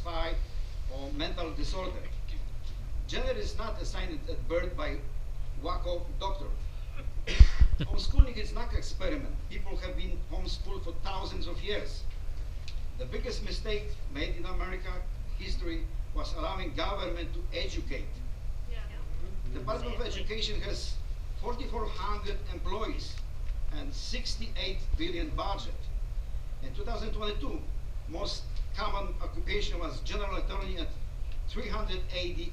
satisfied or mental disorder. Gender is not assigned at birth by wacko doctor. Homeschooling is not an experiment. People have been homeschooled for thousands of years. The biggest mistake made in America history was allowing government to educate. Yeah. The Department of Education has 4,400 employees and 68 billion budget. In 2022, most common occupation was general attorney at 380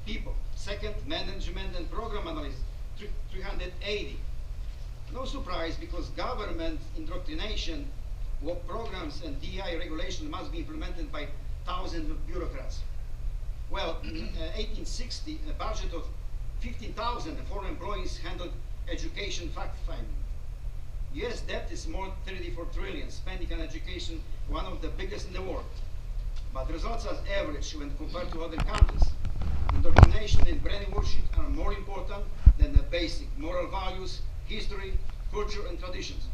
people. Second, management and program analyst, 380. No surprise, because government indoctrination, work programs and DI regulation must be implemented by thousands of bureaucrats. Well, in 1860, a budget of 15,000 foreign employees handled education fact-finding. US debt is more than 34 trillion, spending on education one of the biggest in the world. But results are average when compared to other countries. Indoctrination and brainwashing are more important than the basic moral values, history, culture, and traditions.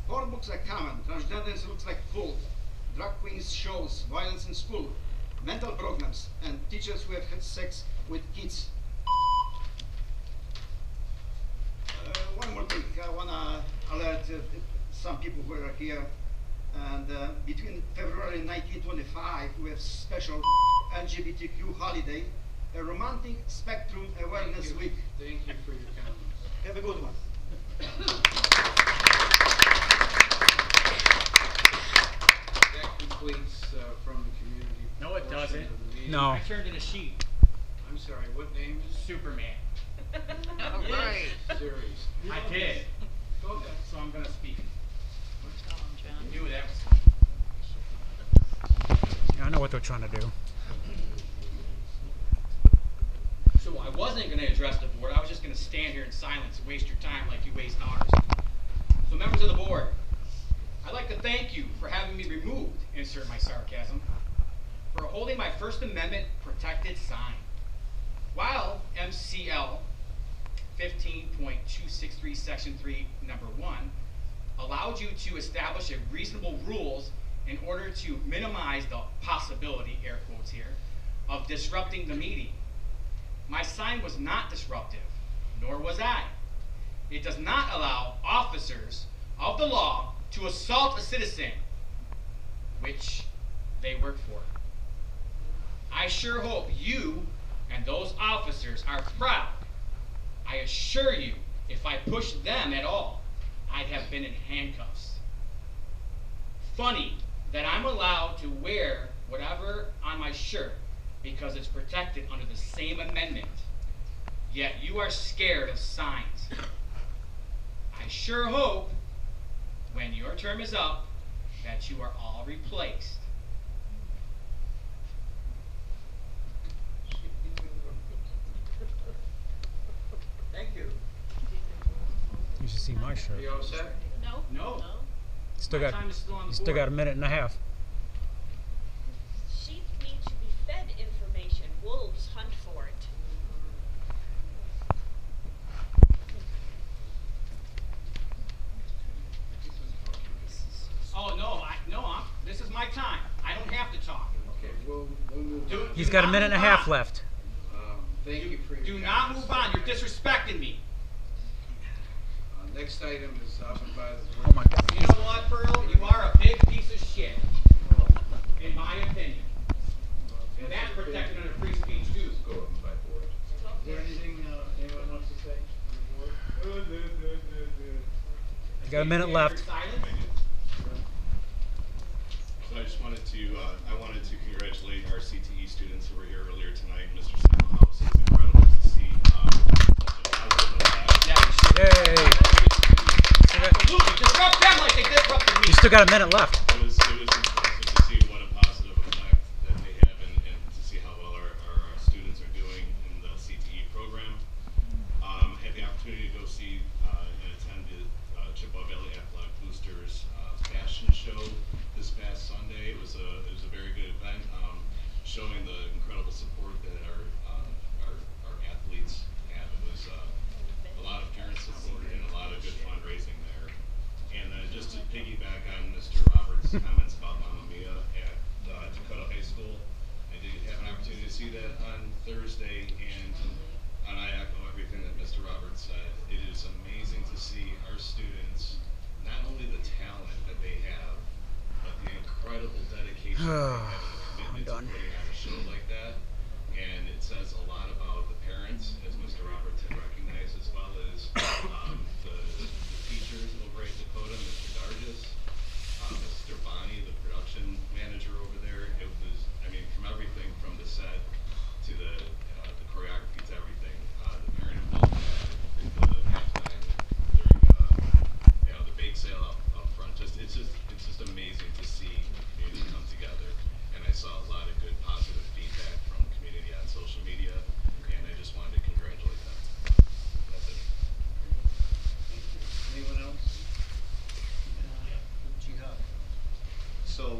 Porn books are common, transgenders looks like food, drag queens shows, violence in school, mental programs, and teachers who have had sex with kids. One more thing, I want to alert some people who are here. And between February 1925, we have special LGBTQ holiday, a romantic spectrum awareness week. Thank you for your comments. Have a good one. That completes from the community. No, it portion doesn't. of the meeting. No. I turned in a sheet. I'm sorry, what name is Superman. All right. it? Series. I did. Go ahead. So I'm gonna speak. Tell 'em, John. I knew that was. I know what they're trying to do. So I wasn't gonna address the board. I was just gonna stand here in silence and waste your time like you waste ours. So members of the board, I'd like to thank you for having me removed, insert my sarcasm, for holding my First Amendment protected sign. While MCL 15.263 Section 3, Number 1, allowed you to establish a reasonable rules in order to minimize the possibility, air quotes here, of disrupting the meeting. My sign was not disruptive, nor was I. It does not allow officers of the law to assault a citizen, which they work for. I sure hope you and those officers are proud. I assure you, if I pushed them at all, I'd have been in handcuffs. Funny that I'm allowed to wear whatever on my shirt because it's protected under the same amendment. Yet you are scared of signs. I sure hope when your term is up that you are all replaced. Thank you. You should see my shirt. Are you all set? No? No. Still My got, time is still on the you still board. got a minute and a half. Sheep need to be fed information. Wolves hunt for it. Oh no, this is my time. I don't have to talk. Okay, we'll move on. He's got a minute and a half left. Thank you for your Do not comments. move on. You're disrespecting me. Next item is offered by the board. Oh my God. You know what, Pearl? You are a big piece of shit, in my opinion. And that's protected under free speech too. Go on by board. Is there anything anyone wants to say from the board? You got a minute left. Silence? So I just wanted to, I wanted to congratulate our CTE students who were here earlier tonight. Mr. Simmelhouse, it was incredible to see such a positive impact. Yeah, you should. Yay. Absolutely. Disrupt them like they disrupted me. You still got a minute left. It was impressive to see what a positive effect that they have and to see how well our students are doing in the CTE program. Had the opportunity to go see and attend the Chippewa Valley Athletic Boosters fashion show this past Sunday. It was a very good event, showing the incredible support that our athletes have. It was a lot of parent support and a lot of good fundraising there. And just to piggyback on Mr. Robert see that on Thursday, and I echo everything that Mr. Roberts said. It is amazing to see our students, not only the talent that they have, but the incredible dedication they have and the commitment to putting on a show like that. And it says a lot about the parents, as Mr. Roberts had recognized, as well as the teachers over at Dakota, Mr. Dargis, Mr. Bonnie, the production manager over there. It was, I mean, from everything from the set to the choreography to everything, the parent involvement, the halftime during the bake sale up front. It's just amazing to see the community come together. And I saw a lot of good positive feedback from the community on social media, and I just wanted to congratulate them. That's it. Anyone else? So,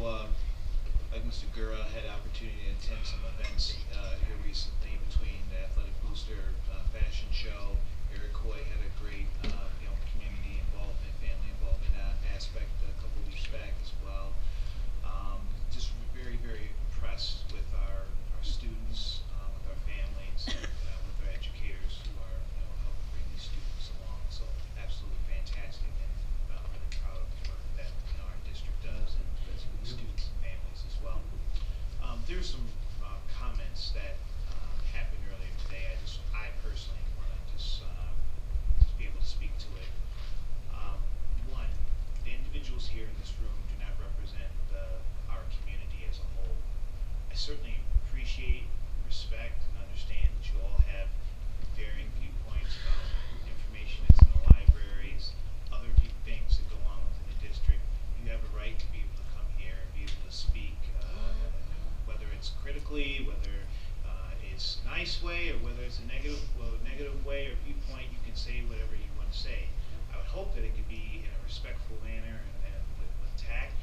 like Mr. Gura, had opportunity to attend some events here recently between the Athletic Booster fashion show. Eric Hoy had a great, community involvement, family involvement aspect a couple weeks back as well. Just very, very impressed with our students, with our families, with our educators who are helping bring these students along. So absolutely fantastic, and really proud of the work that our district does, and students and families as well. There's some comments that happened earlier today. I personally want to just be able to speak to it. One, the individuals here in this room do not represent our community as a whole. I certainly appreciate, respect, and understand that you all have varying viewpoints about information that's in the libraries, other things that go on within the district. You have a right to be able to come here and be able to speak, whether it's critically, whether it's a nice way, or whether it's a negative way or viewpoint. You can say whatever you want to say. I would hope that it could be in a respectful manner and with tact,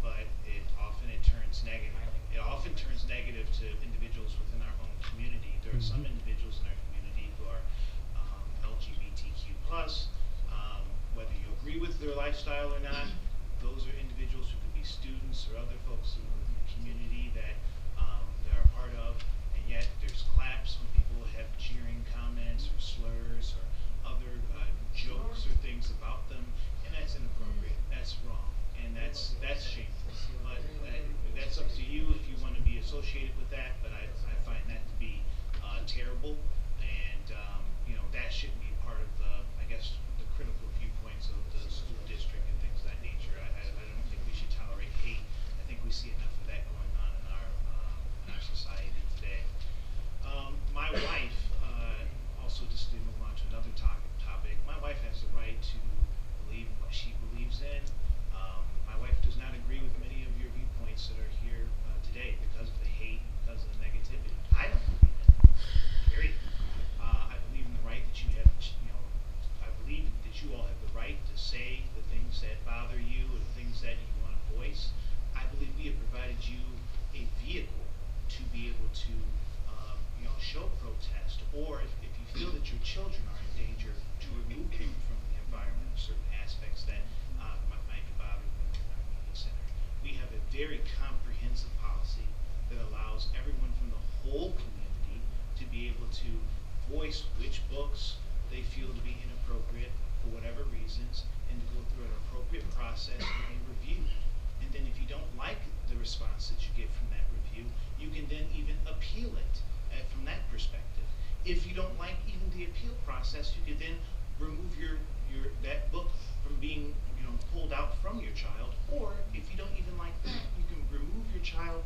but it often turns negative. It often turns negative to individuals within our own community. There are some individuals in our community who are LGBTQ+, whether you agree with their lifestyle or not. Those are individuals who could be students or other folks in the community that they're a part of, and yet there's claps when people have jeering comments or slurs or other jokes or things about them, and that's inappropriate. That's wrong, and that's shameful. But that's up to you if you want to be associated with that. But I find that to be terrible, and that shouldn't be part of the critical viewpoints of the school district and things of that nature. I don't think we should tolerate hate. I think we see enough of that going on in our society today. My wife, also just to move on to another topic, my wife has the right to believe in what she believes in. My wife does not agree with many of your viewpoints that are here today because of the hate, because of the negativity. I don't believe in it, period. I believe in the right that you have, I believe that you all have the right to say the things that bother you and the things that you want to voice. I believe we have provided you a vehicle to be able to, show protest, or if you feel that your children are in danger, to remove them from the environment, certain aspects that might be bothering them in our media center. We have a very comprehensive policy that allows everyone from the whole community to be able to voice which books they feel to be inappropriate for whatever reasons, and to go through an appropriate process and a review. And then if you don't like the response that you get from that review, you can then even appeal it from that perspective. If you don't like even the appeal process, you can then remove that book from being pulled out from your child. Or if you don't even like that, you can remove your child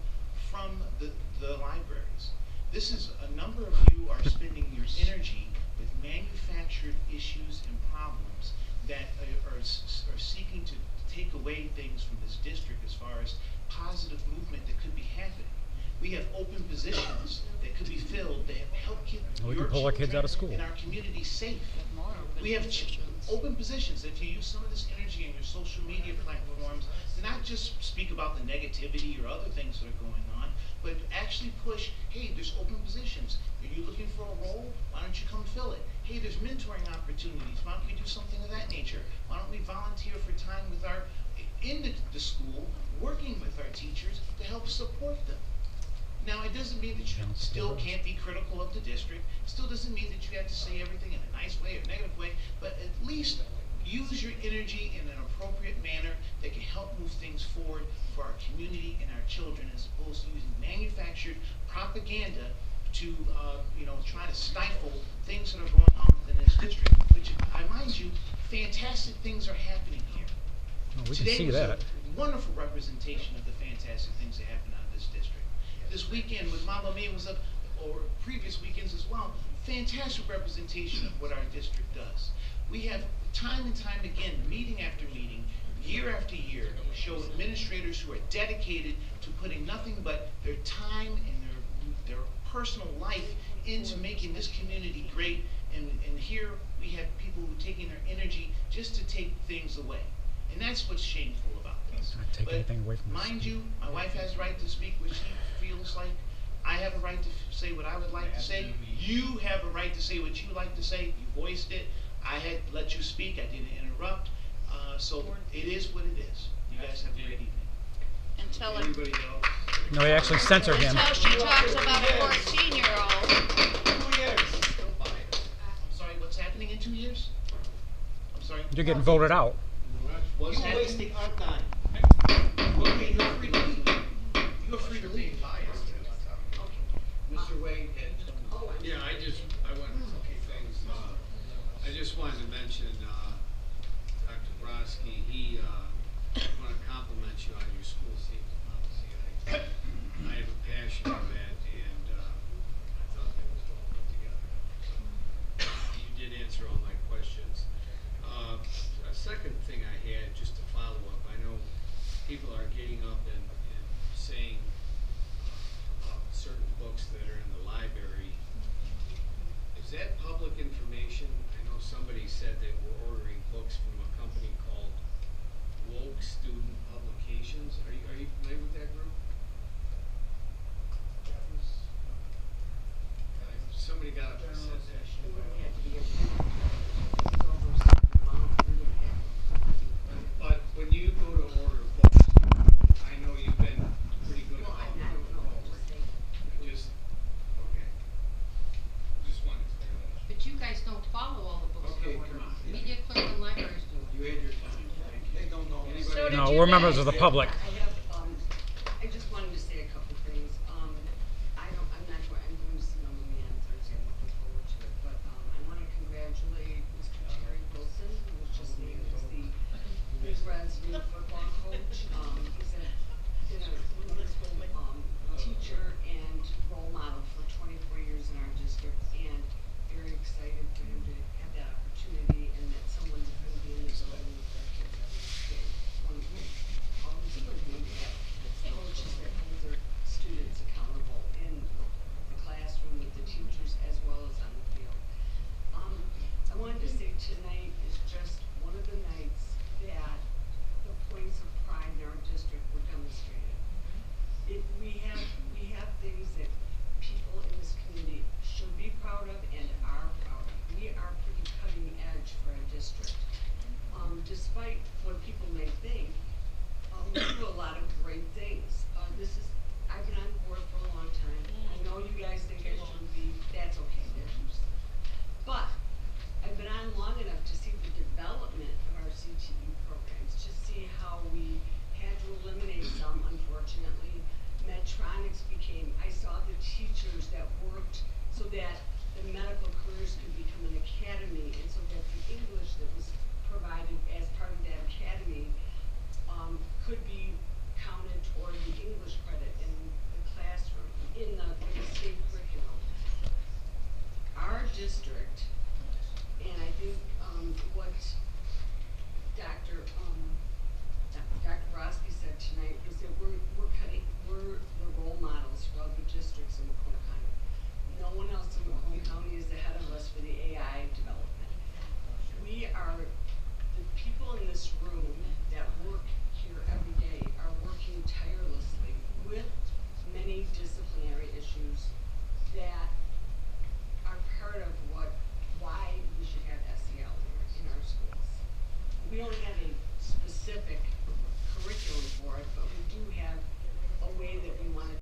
from the libraries. This is a number of you are spending your energy with manufactured issues and problems that are seeking to take away things from this district as far as positive movement that could be happening. We have open positions that could be filled that help keep We can pull our kids out of school. and our community safe. We have open positions. If you use some of this energy in your social media platforms to not just speak about the negativity or other things that are going on, but actually push, hey, there's open positions. Are you looking for a role? Why don't you come fill it? Hey, there's mentoring opportunities. Why don't we do something of that nature? Why don't we volunteer for time with in the school, working with our teachers to help support them? Now, it doesn't mean that you still can't be critical of the district, still doesn't mean that you have to say everything in a nice way or negative way, but at least use your energy in an appropriate manner that can help move things forward for our community and our children, as opposed to using manufactured propaganda to, try to stifle things that are going on within this district, which, I mind you, fantastic things are happening here. Oh, we can Today see was that. a wonderful representation of the fantastic things that happen out of this district. This weekend with Mamma Mia was or previous weekends as well, fantastic representation of what our district does. We have time and time again, meeting after meeting, year after year, show administrators who are dedicated to putting nothing but their time and their personal life into making this community great. And here we have people who are taking their energy just to take things away. And that's what's shameful about this. Not take But anything away from this. mind you, my wife has the right to speak what she feels like. I have a right to say what I would like to say. You have a right to say what you like to say. You voiced it. I had let you speak. I didn't interrupt. So it is what it is. You guys have a great evening. Until it, Anybody else? No, we actually censored him. until she talks about a 14-year-old. 2 years. I'm sorry, what's happening in 2 years? I'm sorry. You're getting voted out. What's You're happening? wasting our time. Okay, you're free to leave. You're free to leave. Mr. Wade had some. Yeah, I wanted to say things. I just wanted to mention, Dr. Brodsky, I want to compliment you on your school safety policy. I have a passion for that, and I thought that was well put together. So, you did answer all my questions. A second thing I had, just to follow up, I know people are getting up and saying about certain books that are in the library. Is that public information? I know somebody said they were ordering books from a company called Woke Student Publications. Are you familiar with that group? Somebody got up and said that. But when you go to order books, I know you've been pretty good about it. Okay. Just wanted to clear that up. But you guys don't follow all the books Okay, in order. come on. Media clerk and libraries do. You had your time. They don't know. So did No, you we're members guys. of the public. I just wanted to say a couple things. I'm not sure, I'm going to see Mama Mia on Thursday, I'm looking forward to it, but, I want to congratulate Mr. Terry Wilson, who was just named as the Big Red's new football coach. He's been a wonderful, teacher and role model for 24 years in our district, and very excited for him to have that opportunity, and that someone's going to be in the building with their kids every day. Wonderful. Always good to have coaches that hold their students accountable in the classroom with the teachers as well as on the field. I wanted to say tonight is just one of the nights that the points of pride in our district were demonstrated. We have things that people in this community should be proud of and are proud of. We are pretty cutting edge for our district. Despite what people may think, we do a lot of great things. I've been on board for a long time. I know you guys think I shouldn't be, that's okay, but I've been on long enough to see the development of our CTE programs, to see how we had to eliminate some, unfortunately. Medtronics I saw the teachers that worked so that the medical careers could become an academy, and so that the English that was provided as part of that academy could be counted toward the English